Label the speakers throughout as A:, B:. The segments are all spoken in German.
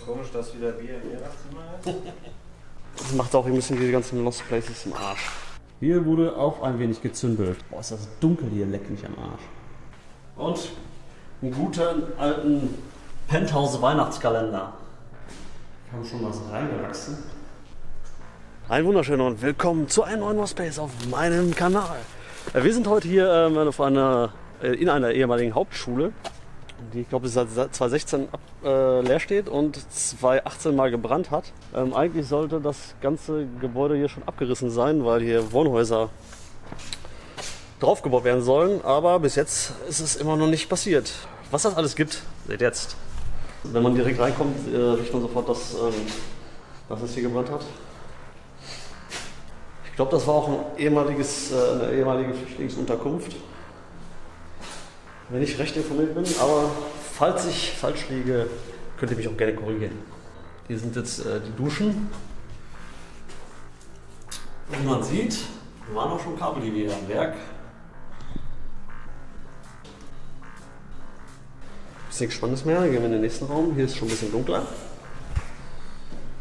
A: Komisch, dass wieder Bier im Lehrerzimmer ist.
B: Das macht auch ein bisschen die ganzen Lost Places im Arsch. Hier wurde auch ein wenig gezündelt. Boah, ist das dunkel hier, leck mich am Arsch. Und einen guten alten Penthouse Weihnachtskalender. Ich habe schon was reingewachsen. Ein wunderschöner und willkommen zu einem neuen Lost Place auf meinem Kanal. Wir sind heute hier in einer ehemaligen Hauptschule, die ich glaube seit 2016 leer steht und 2018 mal gebrannt hat. Eigentlich sollte das ganze Gebäude hier schon abgerissen sein, weil hier Wohnhäuser draufgebaut werden sollen, aber bis jetzt ist es immer noch nicht passiert. Was das alles gibt, seht jetzt. Wenn man direkt reinkommt, riecht man sofort, dass es hier gebrannt hat. Ich glaube, das war auch eine ehemalige Flüchtlingsunterkunft. Wenn ich recht informiert bin, aber falls ich falsch liege, könnt ihr mich auch gerne korrigieren. Hier sind jetzt die Duschen. Wie man sieht, waren auch schon Kabellinie am Werk. Ist nichts Spannendes mehr, gehen wir in den nächsten Raum. Hier ist schon ein bisschen dunkler.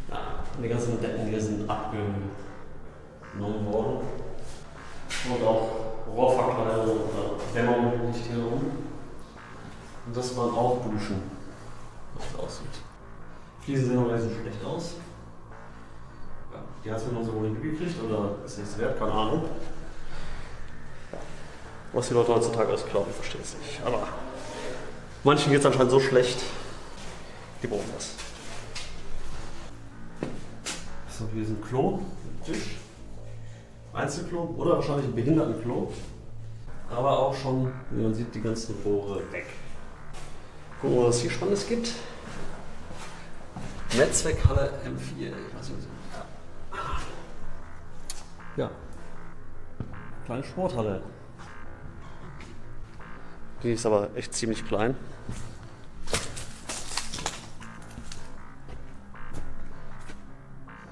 B: Ja, die ganzen Decken hier sind abgenommen worden. Und auch Rohrverkleidung oder Dämmung liegt hier rum. Und das waren auch Duschen, was das aussieht. Fliesen sehen noch ein bisschen schlecht aus. Ja, die hat es mir noch so wohl nicht gekriegt oder ist nichts wert, keine Ahnung. Was die Leute heutzutage alles glauben, ich verstehe es nicht. Aber manchen geht es anscheinend so schlecht, die brauchen das. So, hier ist ein Klo, ein Tisch. Einzelklo oder wahrscheinlich ein Behindertenklo. Aber auch schon, wie man sieht, die ganzen Rohre weg. Gucken wir, was es hier Spannendes gibt. Netzwerkhalle M4. Ja. Kleine Sporthalle. Die ist aber echt ziemlich klein.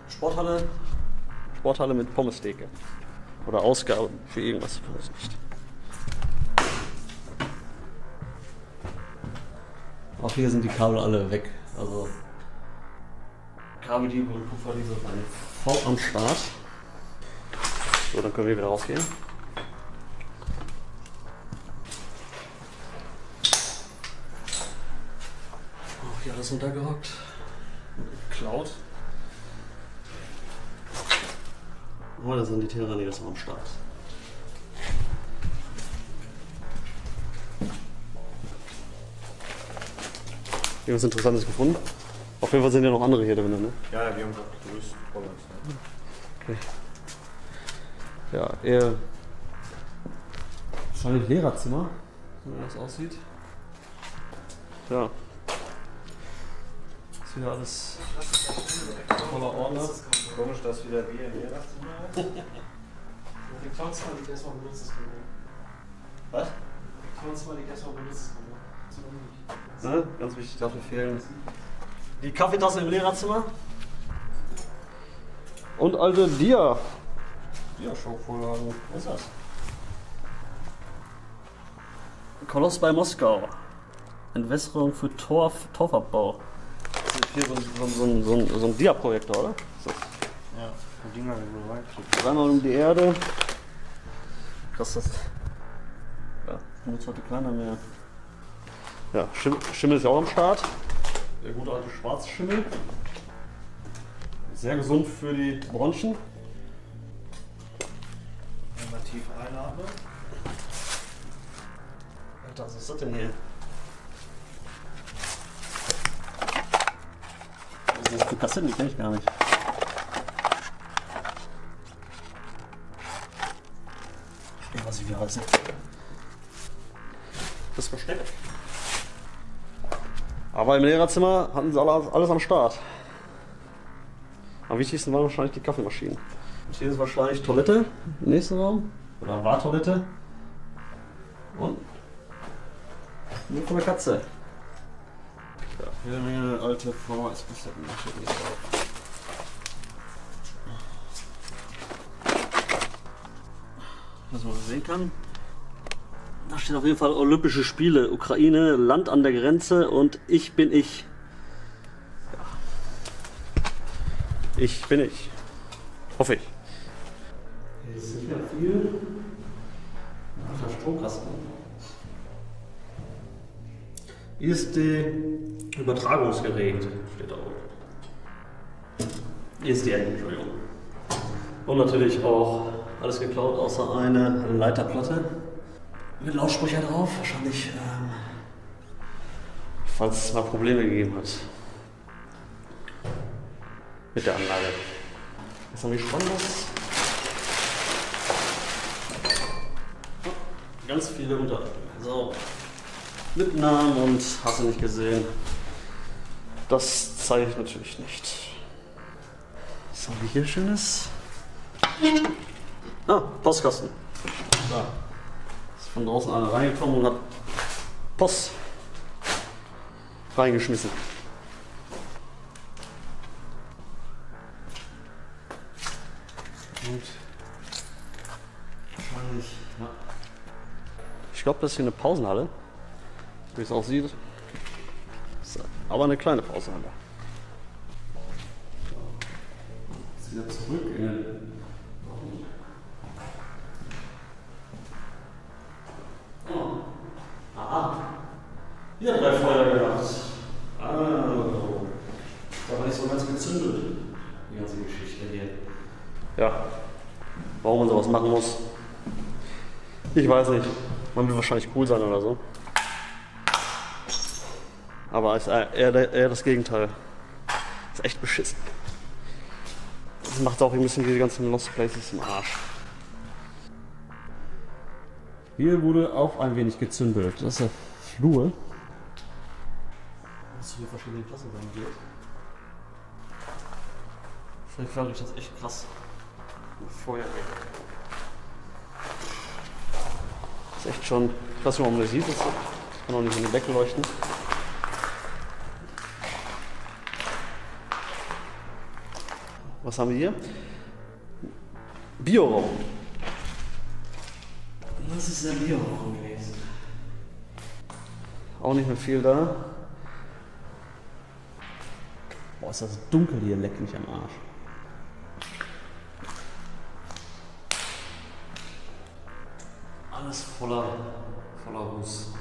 B: Sporthalle mit Pommestheke. Oder Ausgaben für irgendwas, ich weiß nicht. Auch hier sind die Kabel alle weg. Also Kabeldiebe und Kupferdiebe waren voll am Start. So, dann können wir wieder rausgehen. Auch hier alles runtergehockt. Geklaut. Oh, da sind die Tyrannie jetzt noch am Start. Irgendwas Interessantes gefunden? Auf jeden Fall sind ja noch andere hier drin, ne?
A: Ja, wir haben gerade größt.
B: Okay. Ja, eher wahrscheinlich Lehrerzimmer, wie das aussieht. Ja. Ist wieder alles voller Ordner.
A: Komisch, dass wieder Bier im Lehrerzimmer ist.
C: Die Clowns mal, die gestern benutzt ist.
B: Was?
C: Die Clowns mal, die gestern benutzt ist.
B: Ne? Ganz wichtig, dafür fehlen die Kaffeetasse im Lehrerzimmer. Und alte Dia-Show-Vorlagen. Was ist das? Koloss bei Moskau. Entwässerung für Torfabbau. Das ist hier so ein Dia-Projektor, oder? So.
A: Ja, die Dinger, die du reinkriegst.
B: Dreimal um die Erde. Krass, das. Ja, benutzt heute keiner mehr. Ja, Schimmel ist ja auch am Start. Der gute alte Schwarzschimmel. Sehr gesund für die Bronchien.
A: Einmal tief einatmen.
B: Alter, was ist das denn hier? Was ist das für Kassetten? Die kenne ich gar nicht. Ich weiß nicht, wie heißen. Das Versteck. Aber im Lehrerzimmer hatten sie alles am Start. Am wichtigsten waren wahrscheinlich die Kaffeemaschinen. Und hier ist wahrscheinlich Toilette im nächsten Raum. Oder war Toilette. Und nur von der Katze. Ja, hier eine alte VHS-Kassetten. Was man sehen kann. Da steht auf jeden Fall Olympische Spiele, Ukraine, Land an der Grenze und ich bin ich. Ja. Ich bin ich. Hoffe ich. Hier ist sicher viel. Ach, der Stromkasten. Hier ist die Übertragungsgerät, steht da oben. Hier ist die Ende, Entschuldigung. Und natürlich auch alles geklaut, außer eine Leiterplatte. Mit Lautsprecher drauf, wahrscheinlich, falls es mal Probleme gegeben hat. Mit der Anlage. Jetzt haben wir Spannendes. Ganz viele Unterlagen. So. Mit Namen und hast du nicht gesehen. Das zeige ich natürlich nicht. Was haben wir hier Schönes? Ah, Postkasten. Da. Ist von draußen einer reingekommen und hat Post reingeschmissen. Und wahrscheinlich, ja. Ich glaube, das ist hier eine Pausenhalle, wie es aussieht. Aber eine kleine Pausenhalle. Jetzt wieder zurück in den hier 3 Feuer gemacht. Also, da war nicht so ganz gezündelt, die ganze Geschichte hier. Ja, warum man sowas machen muss, ich weiß nicht. Man will wahrscheinlich cool sein oder so. Aber ist eher das Gegenteil. Ist echt beschissen. Das macht auch ein bisschen die ganzen Lost Places im Arsch. Hier wurde auch ein wenig gezündelt. Das ist der Flur. Dass hier verschiedene Klassen reingeht. Vielleicht fand ich das echt krass. Feuerwehr. Das ist echt schon krass, wie man das sieht. Das kann auch nicht in die Decke leuchten. Was haben wir hier? Bioraum. Das ist der Bioraum gewesen. Auch nicht mehr viel da. Boah, ist das dunkel hier, leck mich am Arsch. Alles voller Ruß.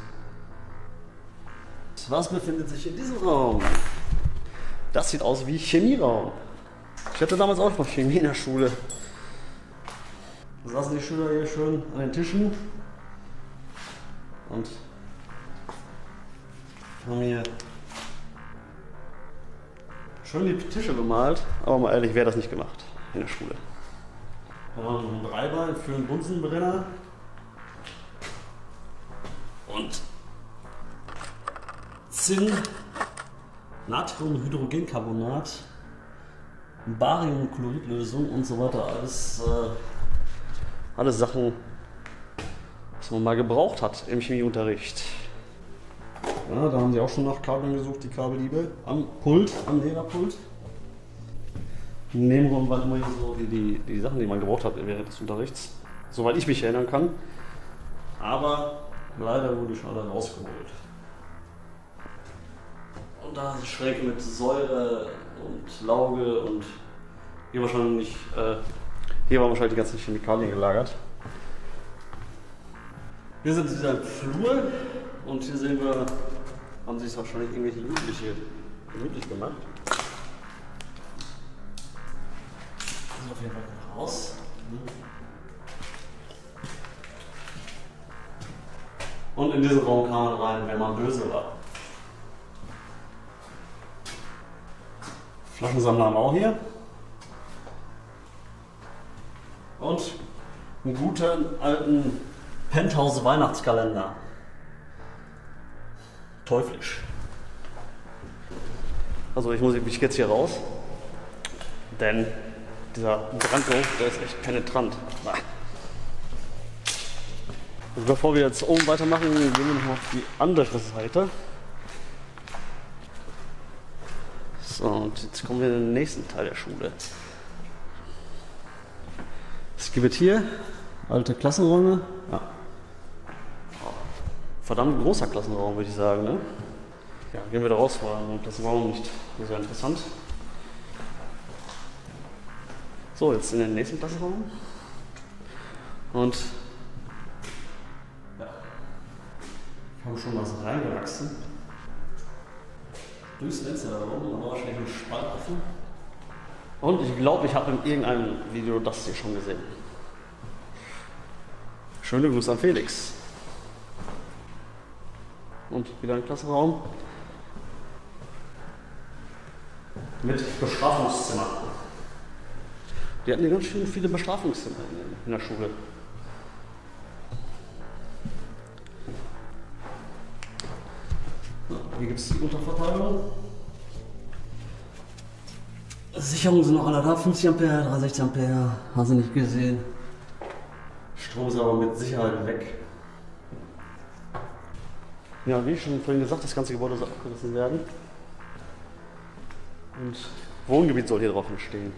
B: Was befindet sich in diesem Raum? Das sieht aus wie Chemieraum. Ich hatte damals auch noch Chemie in der Schule. Da saßen die Schüler hier schön an den Tischen und haben hier schön die Tische bemalt, aber mal ehrlich, wer hat das nicht gemacht in der Schule? Da haben wir einen Dreibein für einen Bunsenbrenner und Zinn, Natriumhydrogencarbonat, Bariumchloridlösung und so weiter. Alles Sachen, was man mal gebraucht hat im Chemieunterricht. Ja, da haben sie auch schon nach Kabeln gesucht, die Kabelliebe. Am Pult, am Lehrerpult. Im Nebenraum waren immer hier so die Sachen, die man gebraucht hat während des Unterrichts. Soweit ich mich erinnern kann. Aber leider wurde ich alle rausgeholt. Und da ist Schräge mit Säure und Lauge und hier waren wahrscheinlich die ganzen Chemikalien gelagert. Wir sind in dieser Flur und hier sehen wir, haben sich wahrscheinlich irgendwelche Jugendliche gemütlich gemacht. Das sieht auf jeden Fall gut aus. Und in diesen Raum kam man rein, wenn man böse war. Flaschensammler haben wir auch hier. Und einen guten alten Penthouse-Weihnachtskalender. Teuflisch. Also ich muss mich jetzt hier raus, denn dieser Brandgeruch, der ist echt penetrant. Und bevor wir jetzt oben weitermachen, gehen wir noch auf die andere Seite. So, und jetzt kommen wir in den nächsten Teil der Schule. Es gibt hier alte Klassenräume. Ja. Verdammt großer Klassenraum, würde ich sagen. Ne? Ja, gehen wir da raus, weil das Klassenraum nicht so interessant. So, jetzt in den nächsten Klassenraum. Und ja, ich habe schon was reingewachsen. Durchs Fenster da oben, aber wahrscheinlich ein Spalt offen. Und ich glaube, ich habe in irgendeinem Video das hier schon gesehen. Schöne Grüße an Felix. Und wieder ein Klassenraum mit Bestrafungszimmer. Die hatten ja ganz schön viele Bestrafungszimmer in der Schule. Hier gibt es die Unterverteilung. Sicherungen sind noch alle da, 50 Ampere, 360 Ampere, hast du nicht gesehen. Strom ist aber mit Sicherheit weg. Ja, wie schon vorhin gesagt, das ganze Gebäude soll abgerissen werden. Und Wohngebiet soll hier drauf entstehen.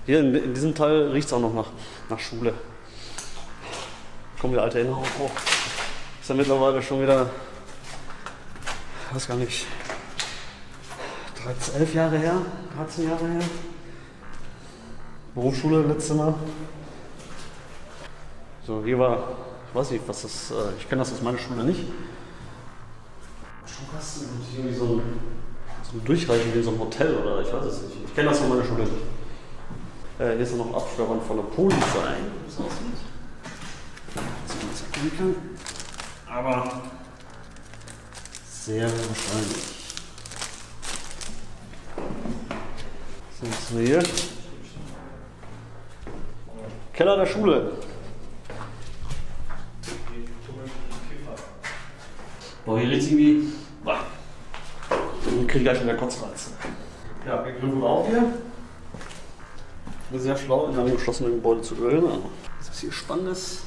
B: Hier in diesem Teil riecht es auch noch nach Schule. Kommen wir alte Erinnerungen hoch. Ist ja mittlerweile schon wieder, ich weiß gar nicht, 11 Jahre her, 13 Jahre her. Berufsschule letztes Mal. So, hier war, ich weiß nicht, was das, ich kenne das aus meiner Schule nicht. Schulkasten und irgendwie so ein Durchreichen wie in so einem Hotel oder ich weiß es nicht. Ich kenne das von meiner Schule nicht. Hier ist noch ein Absperrung von der Polizei, wie das aussieht. Dass man das erkennen kann. Aber sehr wahrscheinlich. So, was haben wir hier? Keller der Schule. Boah, hier riecht es irgendwie. Ich kriege gleich wieder Kotzreiz. Ja, wir gründen auch hier. Sehr schlau, in einem geschlossenen Gebäude zu ölen. Was ist hier Spannendes?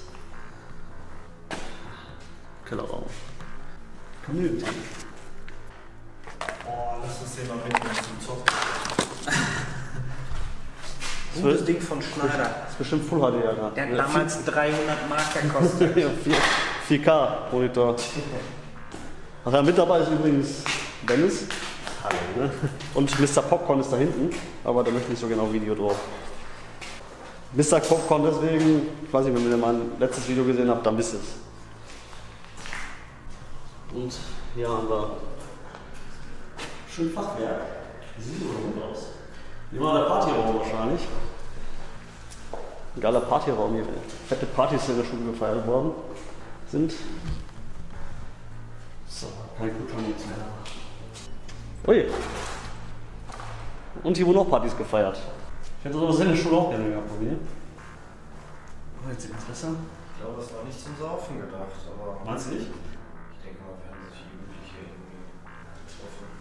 B: Kellerraum. Community.
A: Oh, lass uns den mal mitnehmen zum Zocken. Gutes Ding von Schneider.
B: Das ist bestimmt Full HD, ja.
A: Der hat damals 300 Mark gekostet.
B: Ja, 4K Monitor. Ach ja, mit dabei ist übrigens Dennis. Hallo, ne? Und Mr. Popcorn ist da hinten, aber da möchte ich nicht so genau Video drauf. Mr. Popcorn deswegen, ich weiß nicht, wenn ihr mein letztes Video gesehen habt, dann wisst ihr es. Und hier haben wir schön Fachwerk. Wie sieht so gut aus? Hier war der Partyraum wahrscheinlich. Ein geiler Partyraum hier. Fette Partys in der Schule gefeiert worden sind. So, kein Kulturnichts mehr. Ui. Und hier wurden auch Partys gefeiert. Ich hätte sowas in der Schule auch gerne gehabt von mir. Oh, jetzt sieht es besser.
A: Ich glaube, das war nicht zum Saufen gedacht, aber.
B: Meinst du nicht?
A: Ich denke mal, wir haben sich Jugendliche irgendwie getroffen.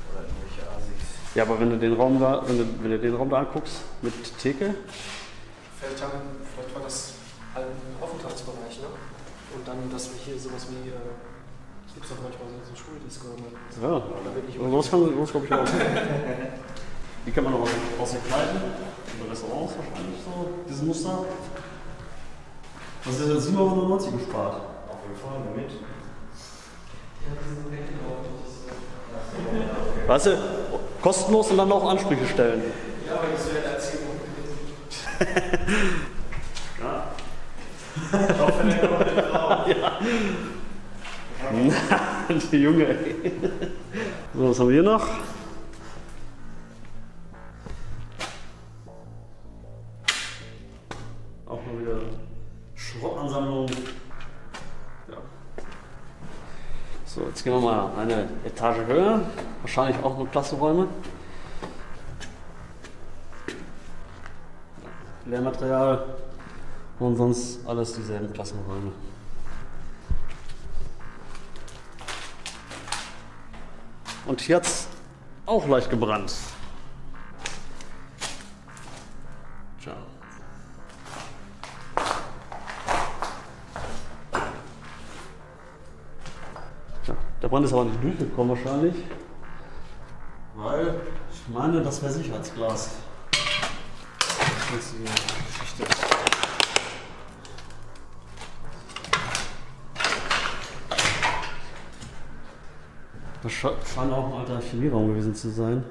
A: Oder irgendwelche Asis.
B: Ja, aber wenn du den Raum da, wenn du den Raum da anguckst mit Theke.
C: Vielleicht war das ein Aufenthaltsbereich, ne? Und dann, dass wir hier sowas wie, gibt es doch manchmal so Schuldisco.
B: Ja, sowas glaube ich auch. Die kann man noch aus den Kneipen oder Restaurants wahrscheinlich so, dieses Muster. Das ist jetzt 7,99 € gespart.
A: Auf jeden Fall, mit.
B: Weißt du, kostenlos und dann noch Ansprüche stellen.
C: Ja, aber das wäre der Erziehung.
B: Ja.
A: Ich hoffe, der kommt nicht drauf.
B: Ja. Die Junge, ey. So, was haben wir hier noch? Auch mal wieder Schrottansammlung. Ja. So, jetzt gehen wir mal eine Etage höher. Wahrscheinlich auch nur Klassenräume. Lehrmaterial und sonst alles dieselben Klassenräume. Und hier hat es auch leicht gebrannt. Tja. Tja, der Brand ist aber nicht durchgekommen wahrscheinlich. Weil ich meine, das wäre Sicherheitsglas. Das ist die Geschichte. Das scheint auch ein alter Chemieraum gewesen zu sein.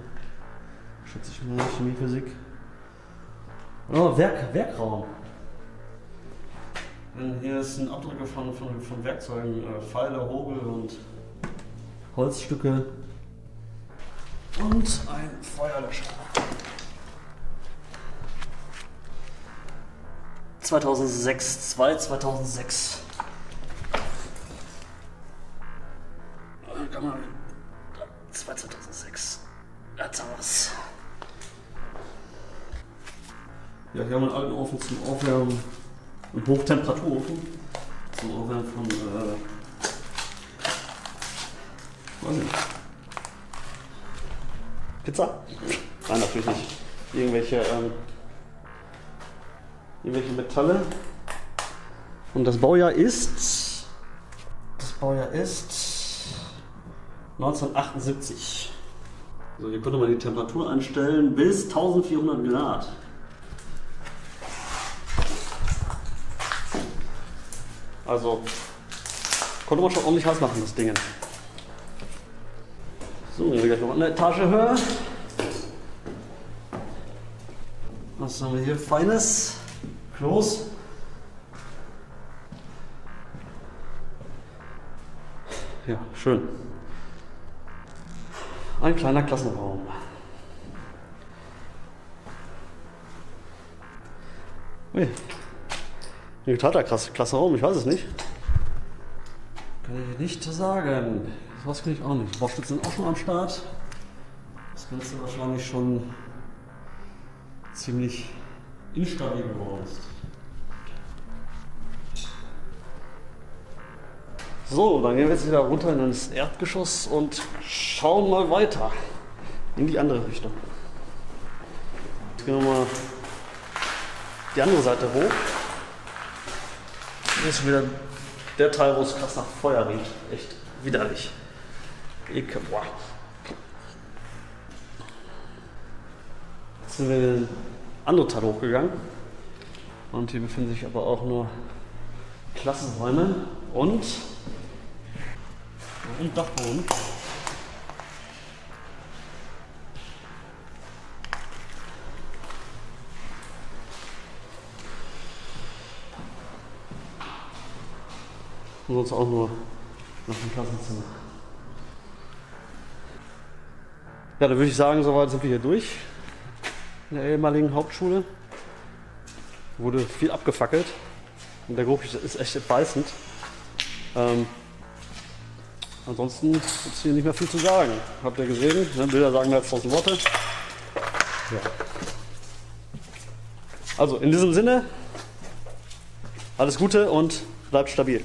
B: Schätze ich mal, Chemie, Physik. Oh, Werkraum. Hier sind Abdrücke von Werkzeugen, Pfeile, Hobel und Holzstücke und ein Feuerlöscher. 2006. 2006. Jetzt haben wir's. Ja, hier haben wir einen alten Ofen zum Aufwärmen, einen Hochtemperaturofen zum Aufwärmen von, weiß nicht. Pizza? Nein, natürlich nicht. Irgendwelche Metalle. Und das Baujahr ist 1978. So, hier konnte man die Temperatur einstellen bis 1400 Grad. Also konnte man schon ordentlich heiß machen, das Ding. So, gehen wir gleich noch eine Etage höher. Was haben wir hier? Feines. Klos. Ja, schön. Ein kleiner Klassenraum. Ui. Ein totaler Klassenraum, ich weiß es nicht. Kann ich nicht sagen. Das kann ich auch nicht. Baustützen sind auch schon am Start. Das Ganze wahrscheinlich schon ziemlich instabil geworden ist. So, dann gehen wir jetzt wieder runter in das Erdgeschoss und schauen mal weiter in die andere Richtung. Jetzt gehen wir mal die andere Seite hoch. Hier ist wieder der Teil, wo es krass nach Feuer riecht. Echt widerlich. Ekel. Boah. Jetzt sind wir in den anderen Teil hochgegangen. Und hier befinden sich aber auch nur Klassenräume und Dachboden. Und sonst auch nur nach dem Klassenzimmer. Ja, dann würde ich sagen, soweit sind wir hier durch. In der ehemaligen Hauptschule wurde viel abgefackelt. Und der Geruch ist echt beißend. Ansonsten gibt es hier nicht mehr viel zu sagen. Habt ihr gesehen? Ne? Bilder sagen mehr als 1000 Worte. Ja. Also in diesem Sinne, alles Gute und bleibt stabil.